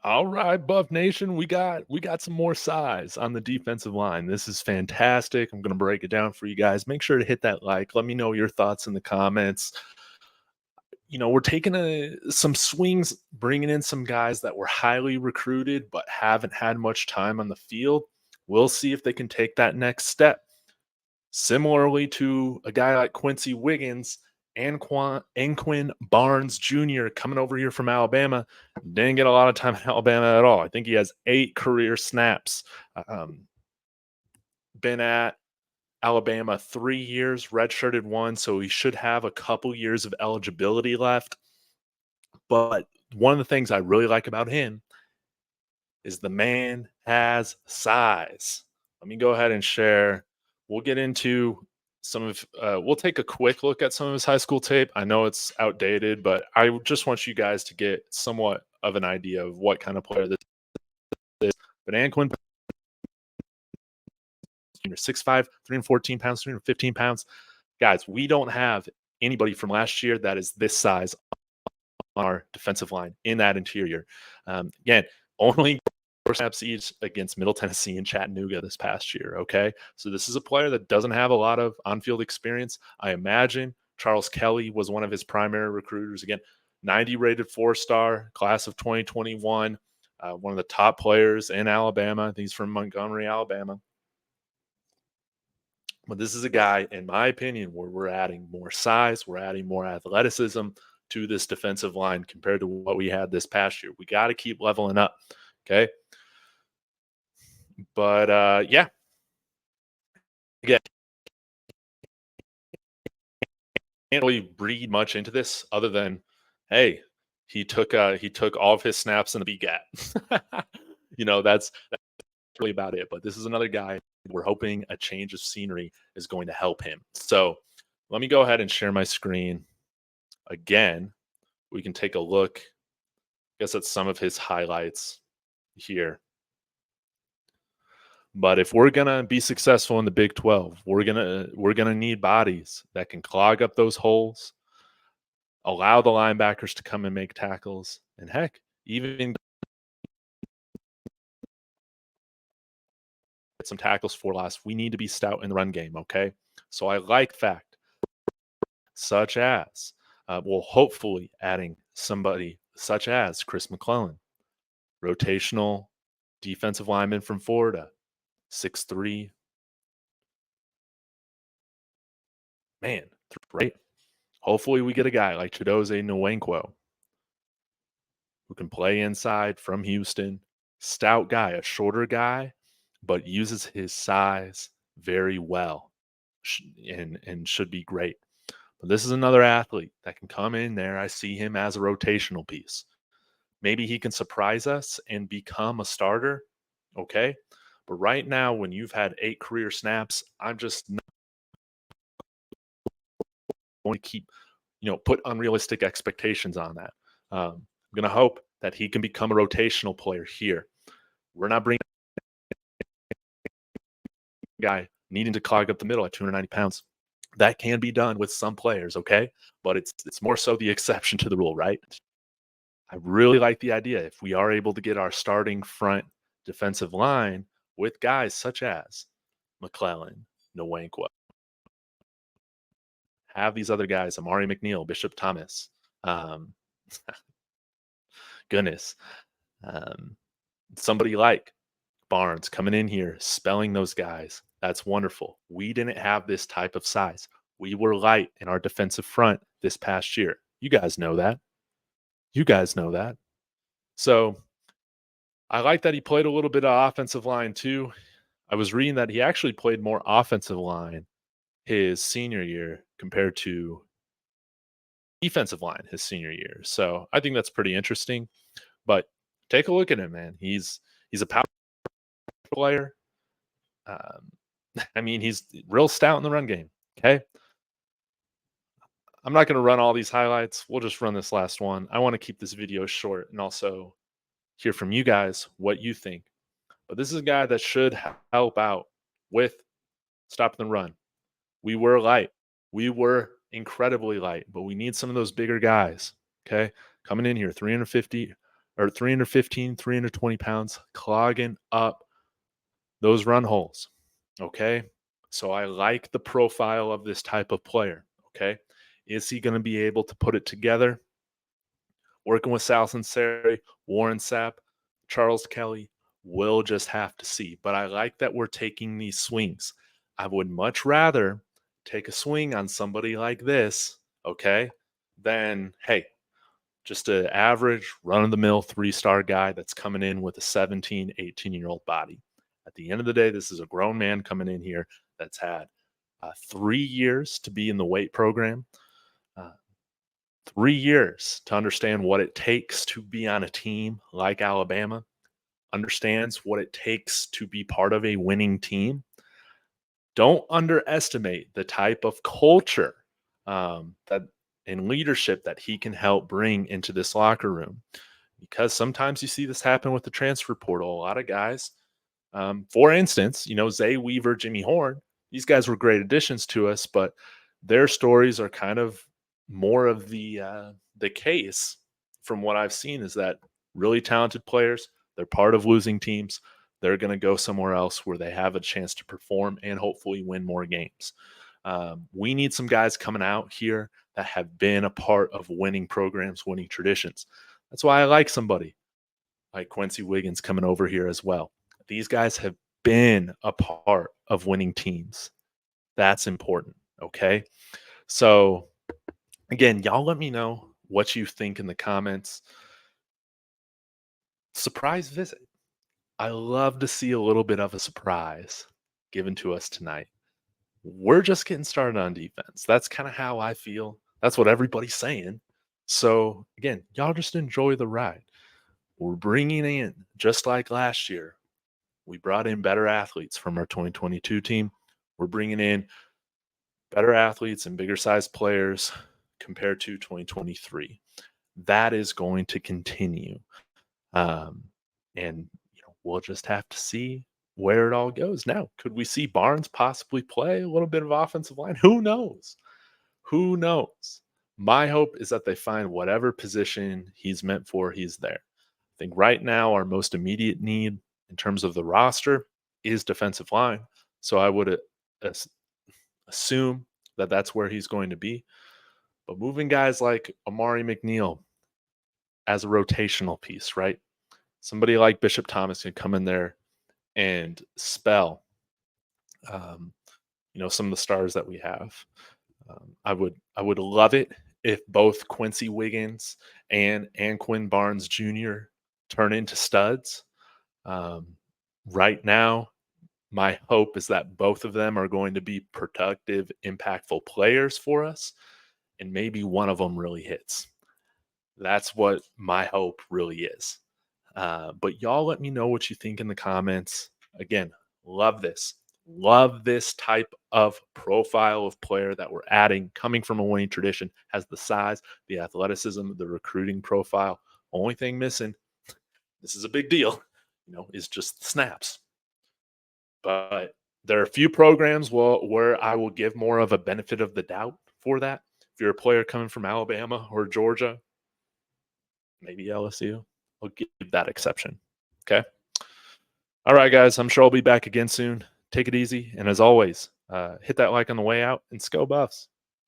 All right, Buff Nation, we got some more size on the defensive line. This is fantastic. I'm going to break it down for you guys. Make sure to hit that like. Let me know your thoughts in the comments. We're taking some swings, bringing in some guys that were highly recruited but haven't had much time on the field. We'll see if they can take that next step. Similarly to a guy like Quincy Wiggins, Anquin Barnes Jr. coming over here from Alabama, didn't get a lot of time in Alabama at all. I think he has 8 career snaps. Um, been at Alabama 3 years, redshirted 1, so he should have a couple years of eligibility left. But one of the things I really like about him is the man has size. Let me go ahead and share. We'll get into we'll take a quick look at some of his high school tape. I know it's outdated, but I just want you guys to get somewhat of an idea of what kind of player this is. But Anquin, 6'5", 314 pounds, 315 pounds. Guys, we don't have anybody from last year that is this size on our defensive line in that interior. Again, only snaps each against Middle Tennessee and Chattanooga this past year. Okay. So this is a player that doesn't have a lot of on-field experience. I imagine Charles Kelly was one of his primary recruiters. Again, 90 rated 4-star class of 2021. One of the top players in Alabama. I think he's from Montgomery, Alabama. But this is a guy, in my opinion, where we're adding more size, we're adding more athleticism to this defensive line compared to what we had this past year. We got to keep leveling up. Okay. But yeah, again, can't really read much into this other than, hey, he took all of his snaps in the BGAT. That's really about it. But this is another guy we're hoping a change of scenery is going to help him. So let me go ahead and share my screen again. We can take a look, I guess, at some of his highlights here. But if we're gonna be successful in the Big 12, we're gonna need bodies that can clog up those holes, allow the linebackers to come and make tackles, and heck, even get some tackles for loss. We need to be stout in the run game. Okay, so I like fact such as, hopefully adding somebody such as Chris McClellan, rotational defensive lineman from Florida, 6'3". Man, right? Hopefully we get a guy like Chidozie Nwankwo who can play inside from Houston. Stout guy, a shorter guy, but uses his size very well and should be great. But this is another athlete that can come in there. I see him as a rotational piece. Maybe he can surprise us and become a starter. Okay. But right now, when you've had 8 career snaps, I'm just not going to keep, put unrealistic expectations on that. I'm going to hope that he can become a rotational player here. We're not bringing a guy needing to clog up the middle at 290 pounds. That can be done with some players, okay? But it's more so the exception to the rule, right? I really like the idea if we are able to get our starting front defensive line with guys such as McClellan, Nwankwo, have these other guys, Amari McNeil, Bishop Thomas, goodness, somebody like Barnes coming in here, spelling those guys. That's wonderful. We didn't have this type of size. We were light in our defensive front this past year. You guys know that. So I like that he played a little bit of offensive line too. I was reading that he actually played more offensive line his senior year compared to defensive line his senior year. So I think that's pretty interesting. But take a look at him, man. He's a power player. He's real stout in the run game. Okay. I'm not going to run all these highlights. We'll just run this last one. I want to keep this video short and also hear from you guys what you think. But this is a guy that should help out with stopping the run. We were light. We were incredibly light, but we need some of those bigger guys. Okay. Coming in here, 350 or 315, 320 pounds, clogging up those run holes. Okay. So I like the profile of this type of player. Okay. Is he going to be able to put it together? Working with Sal Sinceri, Warren Sapp, Charles Kelly, we'll just have to see. But I like that we're taking these swings. I would much rather take a swing on somebody like this, okay, than, hey, just an average run of the mill 3-star guy that's coming in with a 17, 18-year-old body. At the end of the day, this is a grown man coming in here that's had 3 years to be in the weight program, uh, 3 years to understand what it takes to be on a team like Alabama, understands what it takes to be part of a winning team. Don't underestimate the type of culture that and leadership that he can help bring into this locker room. Because sometimes you see this happen with the transfer portal. A lot of guys, for instance, Zay Weaver, Jimmy Horn, these guys were great additions to us, but their stories are kind of more of the case from what I've seen is that really talented players, they're part of losing teams. They're going to go somewhere else where they have a chance to perform and hopefully win more games. We need some guys coming out here that have been a part of winning programs, winning traditions. That's why I like somebody like Quincy Wiggins coming over here as well. These guys have been a part of winning teams. That's important. Okay. So, again, y'all let me know what you think in the comments. Surprise visit. I love to see a little bit of a surprise given to us tonight. We're just getting started on defense. That's kind of how I feel. That's what everybody's saying. So, again, y'all just enjoy the ride. We're bringing in, just like last year, we brought in better athletes from our 2022 team. We're bringing in better athletes and bigger sized players compared to 2023. That is going to continue. Um, and we'll just have to see where it all goes. Now, could we see Barnes possibly play a little bit of offensive line? Who knows? Who knows? My hope is that they find whatever position he's meant for, he's there. I think right now our most immediate need in terms of the roster is defensive line. So I would assume that that's where he's going to be. But moving guys like Amari McNeil as a rotational piece, right? Somebody like Bishop Thomas can come in there and spell, um, some of the stars that we have. I would love it if both Quincy Wiggins and Anquin Barnes Jr. turn into studs. Um, right now, my hope is that both of them are going to be productive, impactful players for us, and maybe one of them really hits. That's what my hope really is. But y'all let me know what you think in the comments. Again, love this. Love this type of profile of player that we're adding, coming from a winning tradition, has the size, the athleticism, the recruiting profile. Only thing missing, this is a big deal, is just the snaps. But there are a few programs where I will give more of a benefit of the doubt for that. If you're a player coming from Alabama or Georgia, maybe LSU, I'll give that exception. Okay. All right, guys. I'm sure I'll be back again soon. Take it easy. And as always, hit that like on the way out and Go Buffs.